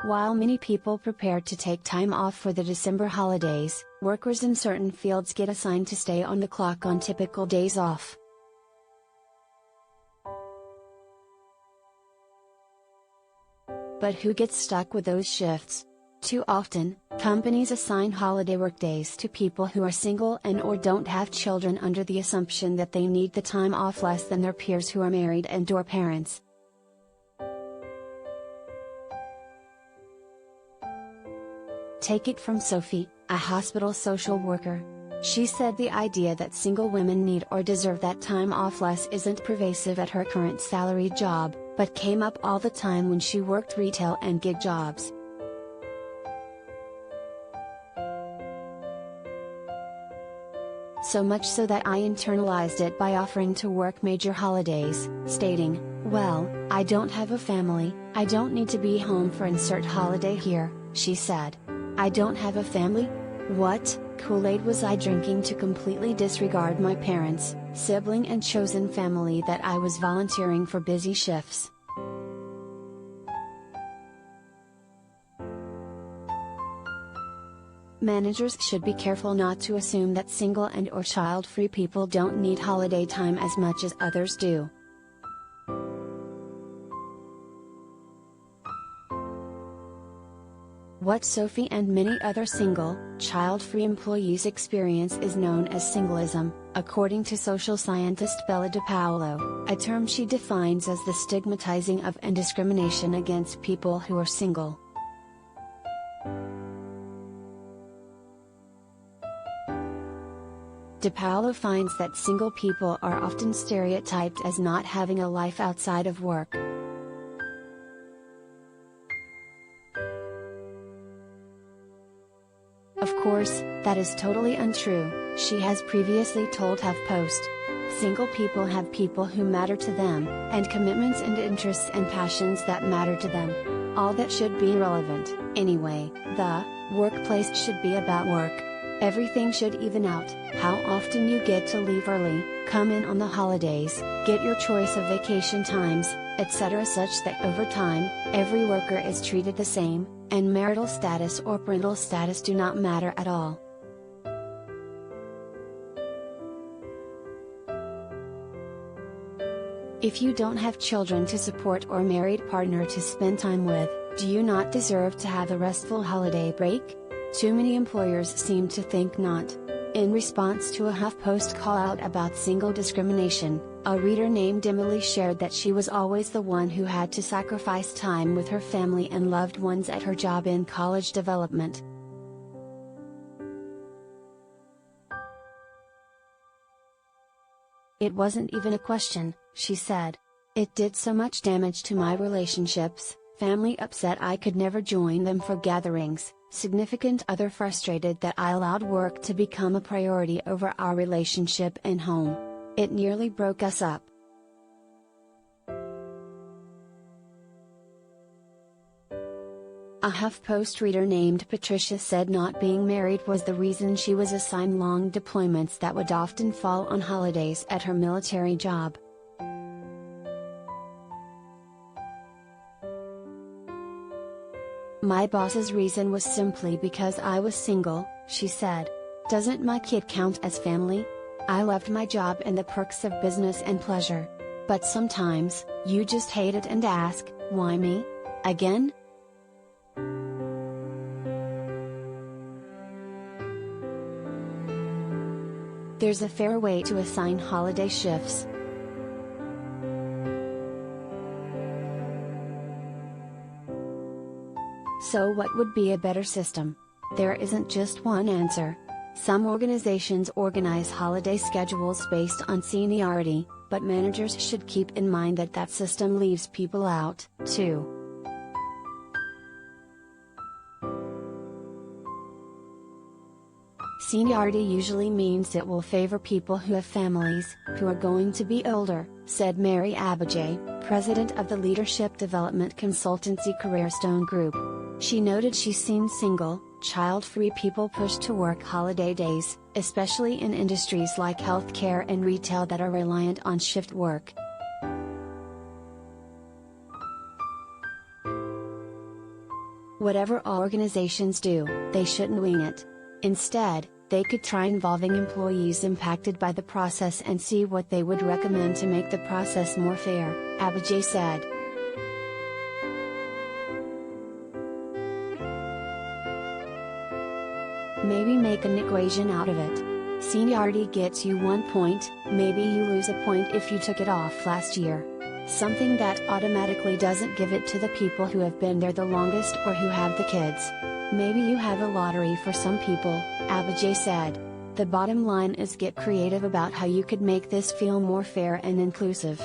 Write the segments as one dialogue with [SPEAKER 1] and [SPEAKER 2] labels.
[SPEAKER 1] While many people prepare to take time off for the December holidays, workers in certain fields get assigned to stay on the clock on typical days off. But who gets stuck with those shifts? Too often, companies assign holiday workdays to people who are single and/or don't have children under the assumption that they need the time off less than their peers who are married and/or parents. Take it from Sophie, a hospital social worker. She said the idea that single women need or deserve that time off less isn't pervasive at her current salaried job, but came up all the time when she worked retail and gig jobs. So much so that I internalized it by offering to work major holidays, stating, "Well, I don't have a family, I don't need to be home for insert holiday here," she said. I don't have a family? What Kool-Aid was I drinking to completely disregard my parents, sibling and chosen family that I was volunteering for busy shifts? Managers should be careful not to assume that single and/or child-free people don't need holiday time as much as others do. What Sophie and many other single, child-free employees experience is known as singleism, according to social scientist Bella DePaolo, a term she defines as the stigmatizing of and discrimination against people who are single. DePaolo finds that single people are often stereotyped as not having a life outside of work. Of course, that is totally untrue, she has previously told HuffPost. Single people have people who matter to them, and commitments and interests and passions that matter to them. All that should be relevant, anyway. The workplace should be about work. Everything should even out, how often you get to leave early, come in on the holidays, get your choice of vacation times, etc., such that over time, every worker is treated the same, and marital status or parental status do not matter at all. If you don't have children to support or married partner to spend time with, do you not deserve to have a restful holiday break? Too many employers seem to think not. In response to a HuffPost call-out about single discrimination, a reader named Emily shared that she was always the one who had to sacrifice time with her family and loved ones at her job in college development. It wasn't even a question, she said. It did so much damage to my relationships, family upset I could never join them for gatherings, significant other frustrated that I allowed work to become a priority over our relationship and home. It nearly broke us up. A HuffPost reader named Patricia said not being married was the reason she was assigned long deployments that would often fall on holidays at her military job. My boss's reason was simply because I was single, she said. Doesn't my kid count as family? I loved my job and the perks of business and pleasure. But sometimes, you just hate it and ask, why me? Again? There's a fair way to assign holiday shifts. So what would be a better system? There isn't just one answer. Some organizations organize holiday schedules based on seniority, but managers should keep in mind that that system leaves people out, too. Seniority usually means it will favor people who have families, who are going to be older, said Mary Abajay, president of the leadership development consultancy Careerstone Group. She noted she's seen single, child-free people pushed to work holiday days, especially in industries like healthcare and retail that are reliant on shift work. Whatever organizations do, they shouldn't wing it. Instead, they could try involving employees impacted by the process and see what they would recommend to make the process more fair, Abijay said. Maybe make an equation out of it. Seniority gets you 1 point, maybe you lose a point if you took it off last year. Something that automatically doesn't give it to the people who have been there the longest or who have the kids. Maybe you have a lottery for some people, Abijay said. The bottom line is get creative about how you could make this feel more fair and inclusive.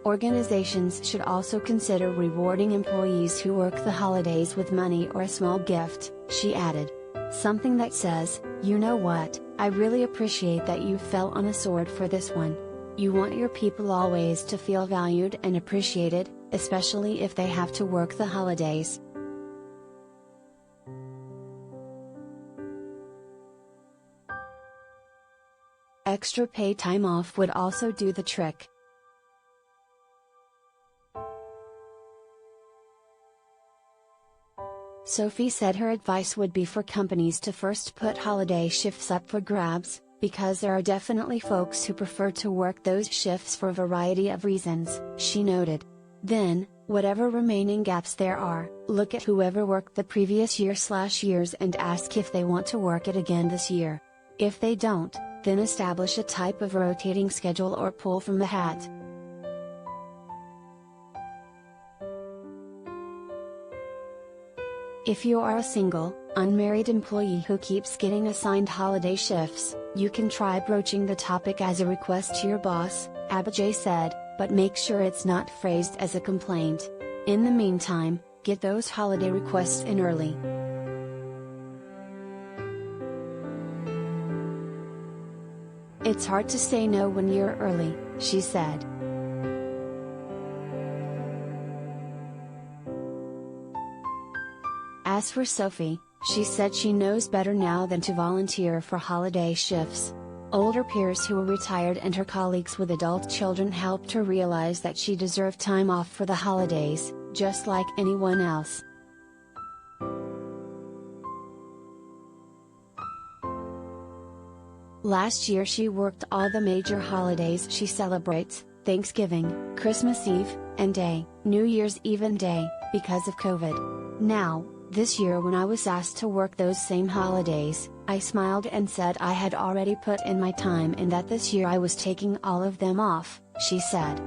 [SPEAKER 1] Organizations should also consider rewarding employees who work the holidays with money or a small gift, she added. Something that says, you know what, I really appreciate that you fell on a sword for this one. You want your people always to feel valued and appreciated, especially if they have to work the holidays. Extra pay time off would also do the trick. Sophie said her advice would be for companies to first put holiday shifts up for grabs, because there are definitely folks who prefer to work those shifts for a variety of reasons, she noted. Then, whatever remaining gaps there are, look at whoever worked the previous year/years and ask if they want to work it again this year. If they don't, then establish a type of rotating schedule or pull from the hat. If you are a single, unmarried employee who keeps getting assigned holiday shifts, you can try broaching the topic as a request to your boss, Abijay said, but make sure it's not phrased as a complaint. In the meantime, get those holiday requests in early. It's hard to say no when you're early, she said. As for Sophie, she said she knows better now than to volunteer for holiday shifts. Older peers who were retired and her colleagues with adult children helped her realize that she deserved time off for the holidays, just like anyone else. Last year she worked all the major holidays she celebrates, Thanksgiving, Christmas Eve, and Day, New Year's Eve and Day, because of COVID. Now, this year when I was asked to work those same holidays, I smiled and said I had already put in my time and that this year I was taking all of them off, she said.